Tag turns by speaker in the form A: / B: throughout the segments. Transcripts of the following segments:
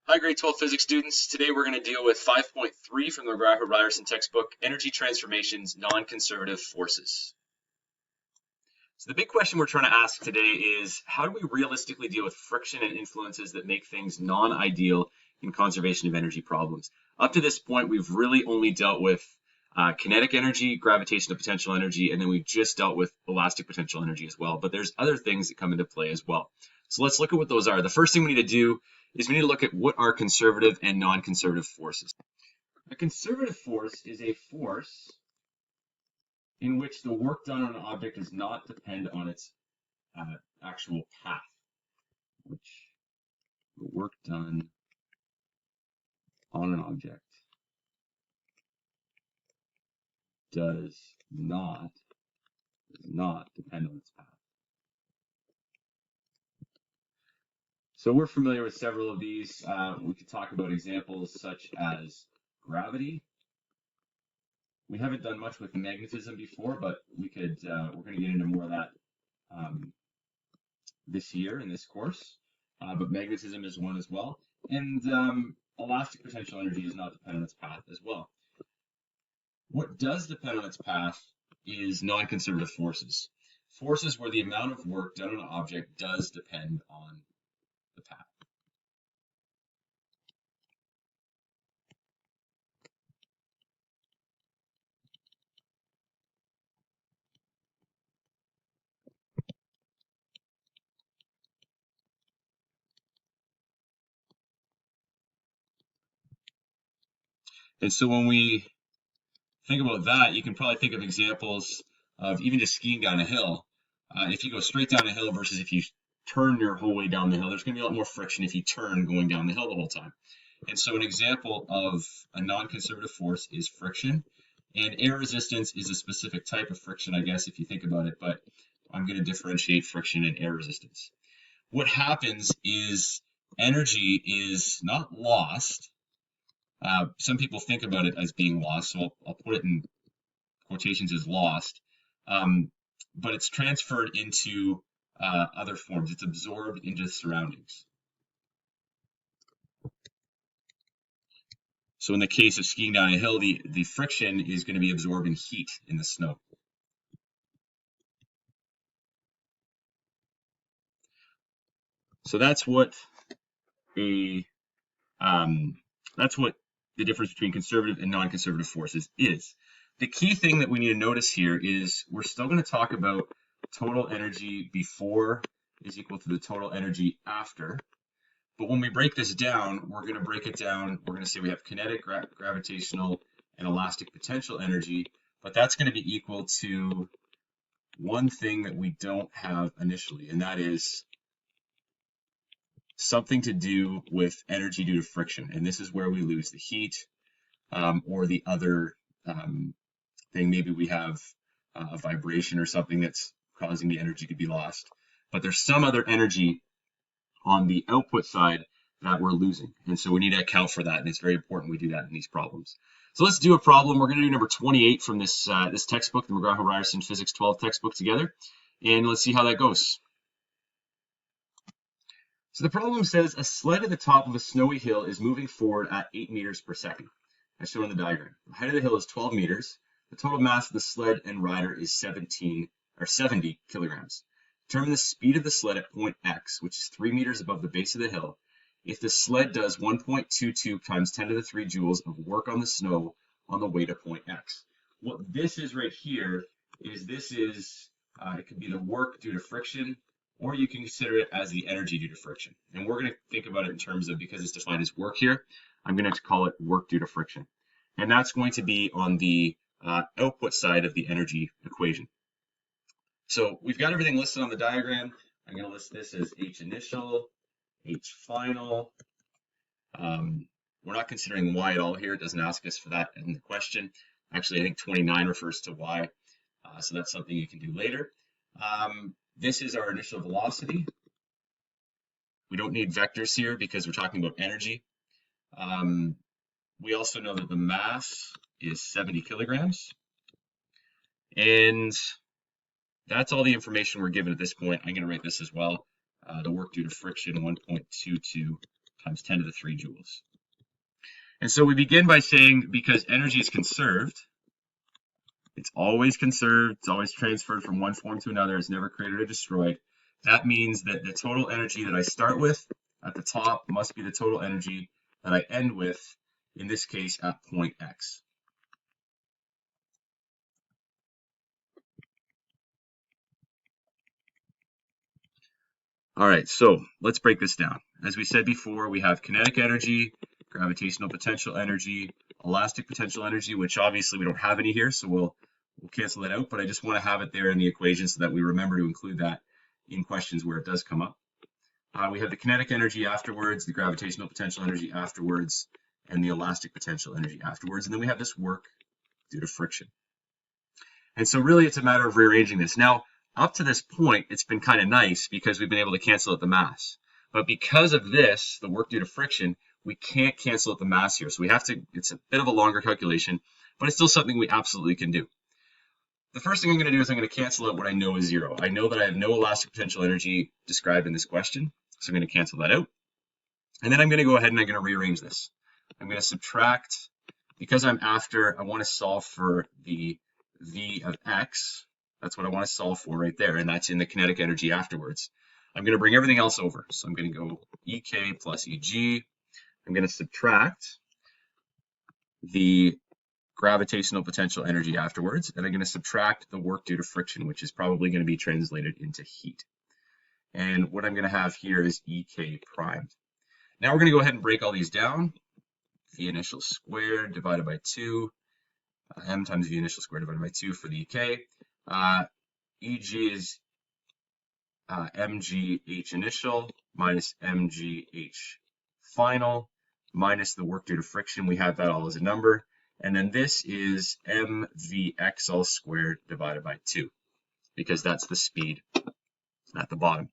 A: Hi, grade 12 physics students. Today we're going to deal with 5.3 from the McGrath-Ryerson textbook, Energy Transformations, Non-Conservative Forces. So the big question we're trying to ask today is, how do we realistically deal with friction and influences that make things non-ideal in conservation of energy problems? Up to this point, we've really only dealt with kinetic energy, gravitational potential energy, and then we've just dealt with elastic potential energy as well. But there's other things that come into play as well. So let's look at what those are. The first thing we need to do is we need to look at what are conservative and non-conservative forces. A conservative force is a force in which the work done on an object does not depend on its actual path, which the work done on an object does not depend on its path. So we're familiar with several of these. We could talk about examples such as gravity. We haven't done much with magnetism before, but we could. We're going to get into more of that this year in this course. But magnetism is one as well, and elastic potential energy is not dependent on its path as well. What does depend on its path is non-conservative forces. Forces where the amount of work done on an object does depend on the path. And so when we think about that, you can probably think of examples of even just skiing down a hill. If you go straight down a hill versus if you turn your whole way down the hill, there's going to be a lot more friction if you turn going down the hill the whole time. And so an example of a non-conservative force is friction. And air resistance is a specific type of friction, I guess, if you think about it, but I'm going to differentiate friction and air resistance. What happens is energy is not lost. Some people think about it as being lost, so I'll put it in quotations as lost, but it's transferred into other forms. It's absorbed into the surroundings. So in the case of skiing down a hill, the friction is going to be absorbing heat in the snow. So that's what the difference between conservative and non-conservative forces is. The key thing that we need to notice here is we're still going to talk about total energy before is equal to the total energy after. But when we break this down, we're going to break it down. We're going to say we have kinetic, gravitational, and elastic potential energy, but that's going to be equal to one thing that we don't have initially, and that is something to do with energy due to friction. And this is where we lose the heat, or the other thing. Maybe we have a vibration or something that's causing the energy to be lost. But there's some other energy on the output side that we're losing. And so we need to account for that. And it's very important we do that in these problems. So let's do a problem. We're going to do number 28 from this textbook, the McGrath-Ryerson Physics 12 textbook together. And let's see how that goes. So the problem says a sled at the top of a snowy hill is moving forward at 8 meters per second, as shown in the diagram. The height of the hill is 12 meters. The total mass of the sled and rider is 70 kilograms. Determine the speed of the sled at point X, which is 3 meters above the base of the hill, if the sled does 1.22 times 10 to the 3 joules of work on the snow on the way to point X. What this is right here is it could be the work due to friction, or you can consider it as the energy due to friction. And we're going to think about it in terms of, because it's defined as work here, I'm going to call it work due to friction. And that's going to be on the output side of the energy equation. So we've got everything listed on the diagram. I'm going to list this as H initial, H final. We're not considering Y at all here. It doesn't ask us for that in the question. Actually, I think 29 refers to Y. So that's something you can do later. This is our initial velocity. We don't need vectors here because we're talking about energy. We also know that the mass is 70 kilograms. And that's all the information we're given at this point. I'm going to write this as well. The work due to friction, 1.22 times 10 to the 3 joules. And so we begin by saying, because energy is conserved, it's always conserved, it's always transferred from one form to another, it's never created or destroyed. That means that the total energy that I start with at the top must be the total energy that I end with, in this case, at point X. All right, so let's break this down. As we said before, we have kinetic energy, gravitational potential energy, elastic potential energy, which obviously we don't have any here, so we'll cancel that out, but I just want to have it there in the equation so that we remember to include that in questions where it does come up. We have the kinetic energy afterwards, the gravitational potential energy afterwards, and the elastic potential energy afterwards, and then we have this work due to friction. And so really it's a matter of rearranging this. Now, up to this point, it's been kind of nice because we've been able to cancel out the mass. But because of this, the work due to friction, we can't cancel out the mass here. So we have to, it's a bit of a longer calculation, but it's still something we absolutely can do. The first thing I'm going to do is I'm going to cancel out what I know is 0. I know that I have no elastic potential energy described in this question, so I'm going to cancel that out. And then I'm going to go ahead and I'm going to rearrange this. I'm going to subtract, because I want to solve for the V of X. That's what I want to solve for right there, and that's in the kinetic energy afterwards. I'm going to bring everything else over. So I'm going to go EK plus EG. I'm going to subtract the gravitational potential energy afterwards, and I'm going to subtract the work due to friction, which is probably going to be translated into heat. And what I'm going to have here is EK primed. Now we're going to go ahead and break all these down. V initial squared divided by 2, m times V initial squared divided by 2 for the EK. EG is mgh initial minus mgh final minus the work due to friction. We have that all as a number. And then this is mvx all squared divided by 2, because that's the speed at the bottom.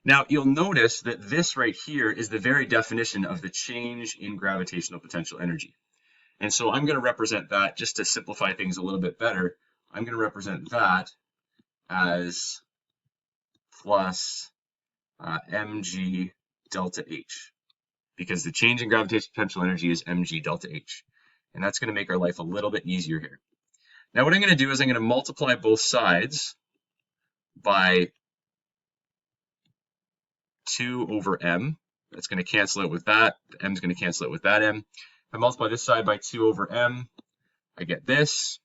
A: Now, you'll notice that this right here is the very definition of the change in gravitational potential energy. And so I'm going to represent that, just to simplify things a little bit better, I'm going to represent that as plus mg delta h, because the change in gravitational potential energy is mg delta h. And that's going to make our life a little bit easier here. Now what I'm going to do is I'm going to multiply both sides by 2 over m. That's going to cancel out with that. The m is going to cancel out with that m. If I multiply this side by 2 over m, I get this.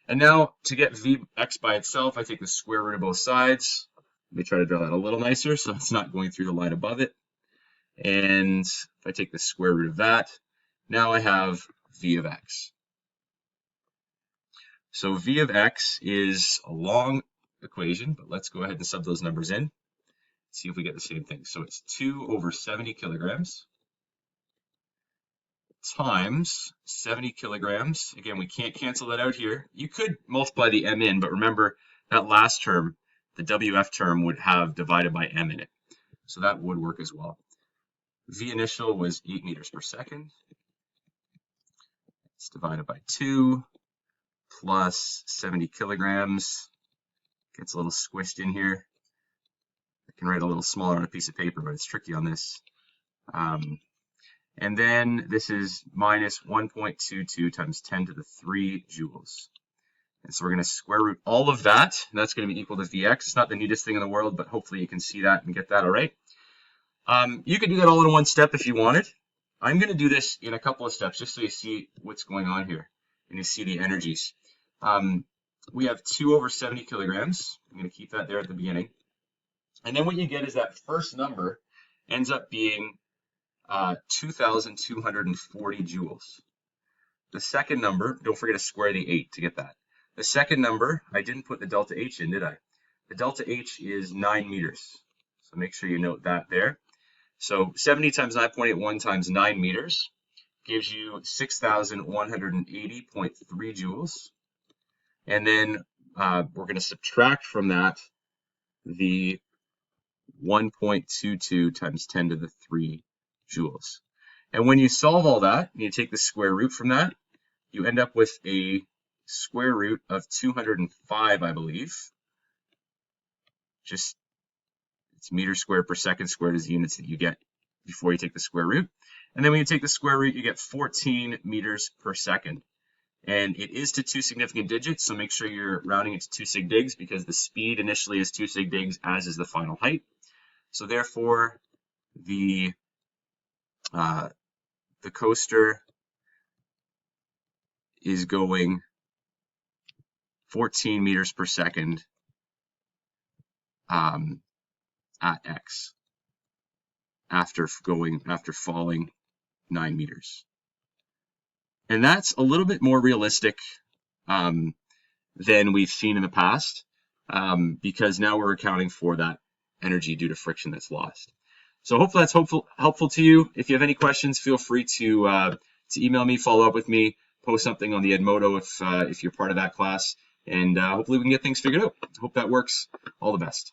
A: And now to get Vx by itself, I take the square root of both sides. Let me try to draw that a little nicer so it's not going through the line above it. And if I take the square root of that, now I have V of x. So V of x is a long equation, but let's go ahead and sub those numbers in. See if we get the same thing. So it's 2 over 70 kilograms times 70 kilograms. Again, we can't cancel that out here. You could multiply the m in, but remember that last term, the WF term, would have divided by m in it. So that would work as well. V initial was 8 meters per second. It's divided by 2 plus 70 kilograms. Gets a little squished in here. I can write a little smaller on a piece of paper, but it's tricky on this. And then this is minus 1.22 times 10 to the 3 joules. And so we're going to square root all of that, and that's going to be equal to Vx. It's not the neatest thing in the world, but hopefully you can see that and get that all right. You can do that all in one step if you wanted. I'm going to do this in a couple of steps just so you see what's going on here and you see the energies. We have 2 over 70 kilograms. I'm going to keep that there at the beginning. And then what you get is that first number ends up being 2,240 joules. The second number, don't forget to square the 8 to get that. The second number, I didn't put the delta H in, did I? The delta H is 9 meters. So make sure you note that there. So 70 times 9.81 times 9 meters gives you 6,180.3 joules. And then we're going to subtract from that the 1.22 times 10 to the 3 joules. And when you solve all that, and you take the square root from that, you end up with a square root of 205, I believe. Just, it's meters squared per second squared is the units that you get before you take the square root. And then when you take the square root, you get 14 meters per second. And it is to 2 significant digits, so make sure you're rounding it to 2 sig digs because the speed initially is 2 sig digs, as is the final height. So therefore, the coaster is going 14 meters per second at x after falling 9 meters. And that's a little bit more realistic than we've seen in the past, because now we're accounting for that energy due to friction that's lost. So hopefully that's helpful to you. If you have any questions, feel free to email me, follow up with me, post something on the Edmodo if you're part of that class, and hopefully we can get things figured out. Hope that works. All the best.